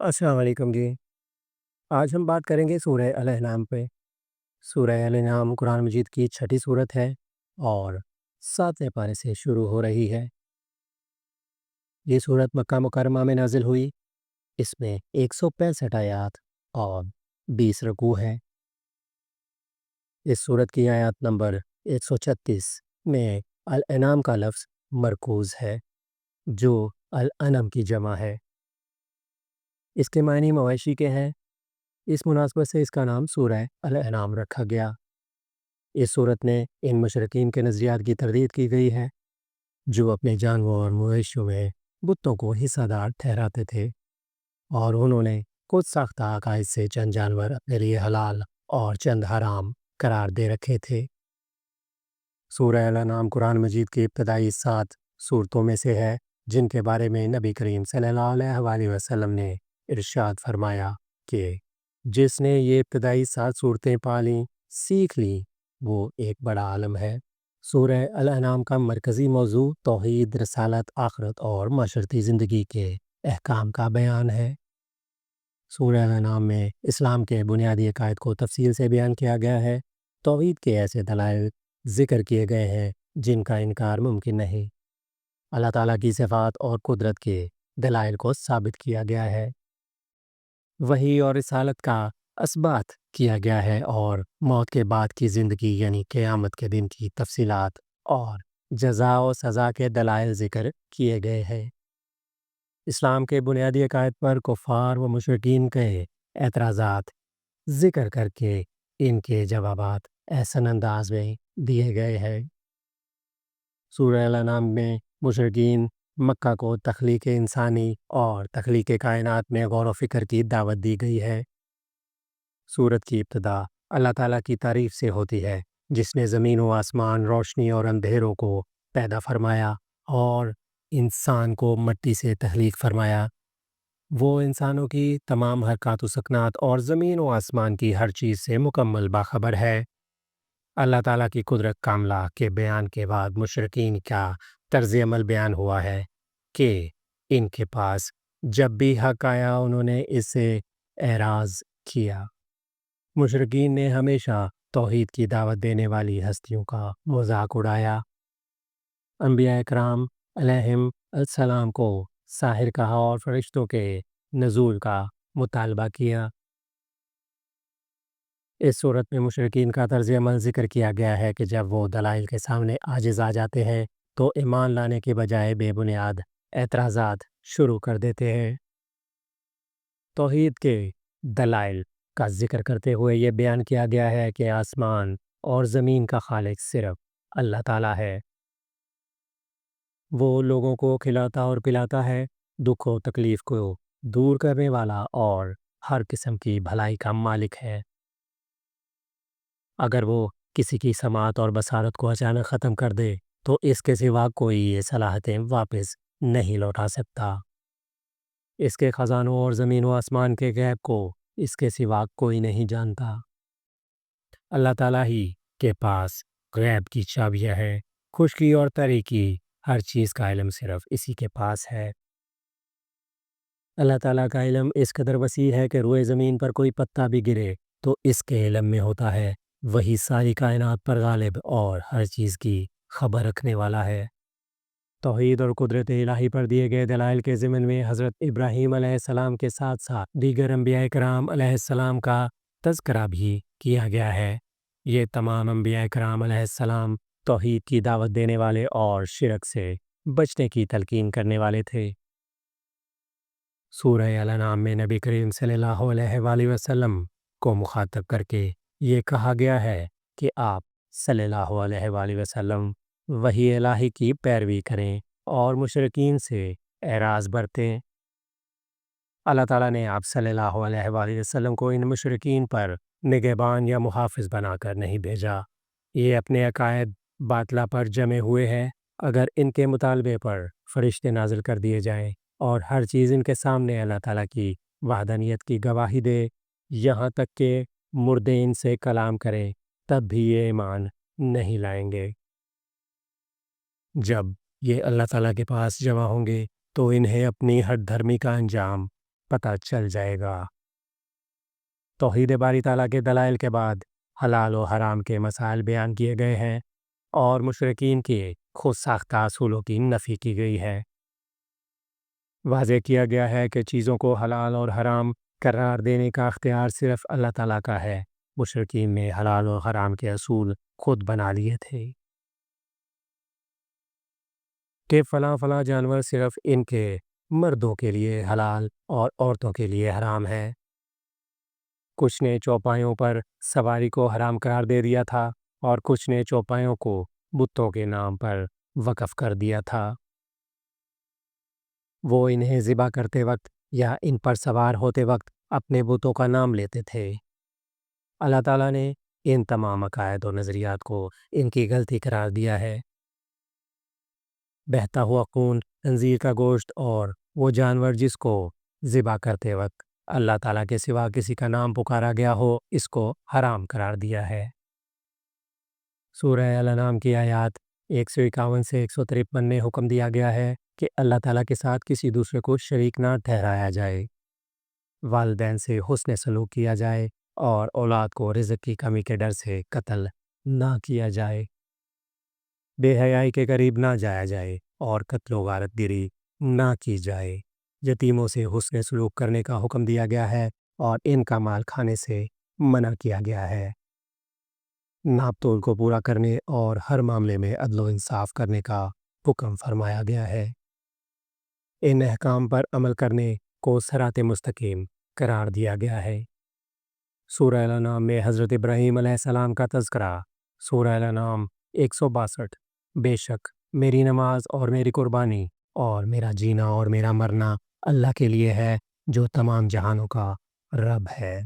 السلام علیکم جی۔ آج ہم بات کریں گے سورہ الانعام پہ۔ سورہ الانعام قرآن مجید کی چھٹی صورت ہے اور 7ویں پارے سے شروع ہو رہی ہے۔ یہ صورت مکہ مکرمہ میں نازل ہوئی۔ اس میں 165 آیات اور 20 رکوع ہیں۔ اس صورت کی آیات نمبر 136 میں الانعام کا لفظ مرکوز ہے، جو الانم کی جمع ہے۔ اس کے معنی مویشی کے ہیں۔ اس مناسبت سے اس کا نام سورہ الانعام رکھا گیا۔ اس صورت میں ان مشرکین کے نظریات کی تردید کی گئی ہے جو اپنے جانوروں اور مویشیوں میں بتوں کو حصہ دار ٹھہراتے تھے، اور انہوں نے خود ساختہ عقائد سے چند جانور اپنے لیے حلال اور چند حرام قرار دے رکھے تھے۔ سورہ الانعام قرآن مجید کی ابتدائی 7 صورتوں میں سے ہے، جن کے بارے میں نبی کریم صلی اللہ علیہ وآلہ وسلم نے ارشاد فرمایا کہ جس نے یہ ابتدائی 7 صورتیں پا لیں، سیکھ لیں، وہ ایک بڑا عالم ہے۔ سورہ الانعام کا مرکزی موضوع توحید، رسالت، آخرت اور معاشرتی زندگی کے احکام کا بیان ہے۔ سورہ الانعام میں اسلام کے بنیادی عقائد کو تفصیل سے بیان کیا گیا ہے۔ توحید کے ایسے دلائل ذکر کیے گئے ہیں جن کا انکار ممکن نہیں۔ اللہ تعالیٰ کی صفات اور قدرت کے دلائل کو ثابت کیا گیا ہے۔ وحی اور رسالت کا اثبات کیا گیا ہے، اور موت کے بعد کی زندگی یعنی قیامت کے دن کی تفصیلات اور جزا و سزا کے دلائل ذکر کیے گئے ہیں۔ اسلام کے بنیادی عقائد پر کفار و مشرکین کے اعتراضات ذکر کر کے ان کے جوابات احسن انداز میں دیے گئے ہیں۔ سورہ الانعام میں مشرکین مکہ کو تخلیق انسانی اور تخلیق کائنات میں غور و فکر کی دعوت دی گئی ہے۔ سورت کی ابتدا اللہ تعالیٰ کی تعریف سے ہوتی ہے، جس نے زمین و آسمان، روشنی اور اندھیروں کو پیدا فرمایا اور انسان کو مٹی سے تخلیق فرمایا۔ وہ انسانوں کی تمام حرکات و سکنات اور زمین و آسمان کی ہر چیز سے مکمل باخبر ہے۔ اللہ تعالیٰ کی قدرت کاملہ کے بیان کے بعد مشرکین کا طرز عمل بیان ہوا ہے کہ ان کے پاس جب بھی حق آیا انہوں نے اس سے اعراض کیا۔ مشرکین نے ہمیشہ توحید کی دعوت دینے والی ہستیوں کا مذاق اڑایا۔ انبیاء کرام علیہم السلام کو ساحر کہا اور فرشتوں کے نزول کا مطالبہ کیا۔ اس صورت میں مشرکین کا طرز عمل ذکر کیا گیا ہے کہ جب وہ دلائل کے سامنے عاجز آ جاتے ہیں تو ایمان لانے کے بجائے بے بنیاد اعتراضات شروع کر دیتے ہیں۔ توحید کے دلائل کا ذکر کرتے ہوئے یہ بیان کیا گیا ہے کہ آسمان اور زمین کا خالق صرف اللہ تعالیٰ ہے۔ وہ لوگوں کو کھلاتا اور پلاتا ہے، دکھ و تکلیف کو دور کرنے والا اور ہر قسم کی بھلائی کا مالک ہے۔ اگر وہ کسی کی سماعت اور بصارت کو اچانک ختم کر دے تو اس کے سوا کوئی یہ صلاحیتیں واپس نہیں لوٹا سکتا۔ اس کے خزانوں اور زمین و آسمان کے غیب کو اس کے سوا کوئی نہیں جانتا۔ اللہ تعالیٰ ہی کے پاس غیب کی چابیاں ہیں۔ خشکی اور تری کی ہر چیز کا علم صرف اسی کے پاس ہے۔ اللہ تعالیٰ کا علم اس قدر وسیع ہے کہ روئے زمین پر کوئی پتا بھی گرے تو اس کے علم میں ہوتا ہے۔ وہی ساری کائنات پر غالب اور ہر چیز کی خبر رکھنے والا ہے۔ توحید اور قدرت الہی پر دیے گئے دلائل کے ضمن میں حضرت ابراہیم علیہ السلام کے ساتھ ساتھ دیگر انبیاء کرام علیہ السلام کا تذکرہ بھی کیا گیا ہے۔ یہ تمام انبیاء کرام علیہ السلام توحید کی دعوت دینے والے اور شرک سے بچنے کی تلقین کرنے والے تھے۔ سورہ الانعام میں نبی کریم صلی اللہ علیہ وآلہ وسلم کو مخاطب کر کے یہ کہا گیا ہے کہ آپ صلی اللہ علیہ وآلہ وسلم وحی الہی کی پیروی کریں اور مشرکین سے اعراض برتیں۔ اللہ تعالیٰ نے آپ صلی اللہ علیہ وآلہ وسلم کو ان مشرکین پر نگہبان یا محافظ بنا کر نہیں بھیجا۔ یہ اپنے عقائد باطلہ پر جمے ہوئے ہیں۔ اگر ان کے مطالبے پر فرشتے نازل کر دیے جائیں اور ہر چیز ان کے سامنے اللہ تعالیٰ کی وحدانیت کی گواہی دے، یہاں تک کہ مردے ان سے کلام کریں، تب بھی یہ ایمان نہیں لائیں گے۔ جب یہ اللہ تعالیٰ کے پاس جمع ہوں گے تو انہیں اپنی ہر دھرمی کا انجام پتہ چل جائے گا۔ توحید باری تعالیٰ کے دلائل کے بعد حلال و حرام کے مسائل بیان کیے گئے ہیں اور مشرکین کے خود ساختہ اصولوں کی نفی کی گئی ہے۔ واضح کیا گیا ہے کہ چیزوں کو حلال اور حرام قرار دینے کا اختیار صرف اللہ تعالیٰ کا ہے۔ مشرکین نے حلال و حرام کے اصول خود بنا لیے تھے کہ فلاں فلاں جانور صرف ان کے مردوں کے لیے حلال اور عورتوں کے لیے حرام ہے۔ کچھ نے چوپایوں پر سواری کو حرام قرار دے دیا تھا اور کچھ نے چوپایوں کو بتوں کے نام پر وقف کر دیا تھا۔ وہ انہیں ذبح کرتے وقت یا ان پر سوار ہوتے وقت اپنے بتوں کا نام لیتے تھے۔ اللہ تعالیٰ نے ان تمام عقائد و نظریات کو ان کی غلطی قرار دیا ہے۔ بہتا ہوا خون، خنزیر کا گوشت اور وہ جانور جس کو ذبح کرتے وقت اللہ تعالیٰ کے سوا کسی کا نام پکارا گیا ہو، اس کو حرام قرار دیا ہے۔ سورہ الانعام کی آیات 151 سے 153 میں حکم دیا گیا ہے کہ اللہ تعالیٰ کے ساتھ کسی دوسرے کو شریک نہ ٹھہرایا جائے، والدین سے حسن سلوک کیا جائے اور اولاد کو رزق کی کمی کے ڈر سے قتل نہ کیا جائے، بے حیائی کے قریب نہ جایا جائے اور قتل و غارت گری نہ کی جائے۔ یتیموں سے حسن سلوک کرنے کا حکم دیا گیا ہے اور ان کا مال کھانے سے منع کیا گیا ہے۔ ناپ تول کو پورا کرنے اور ہر معاملے میں عدل و انصاف کرنے کا حکم فرمایا گیا ہے۔ ان احکام پر عمل کرنے کو صراط مستقیم قرار دیا گیا ہے۔ سورہ الانعام میں حضرت ابراہیم علیہ السلام کا تذکرہ۔ سورہ الانعام 162۔ بے شک میری نماز اور میری قربانی اور میرا جینا اور میرا مرنا اللہ کے لیے ہے جو تمام جہانوں کا رب ہے۔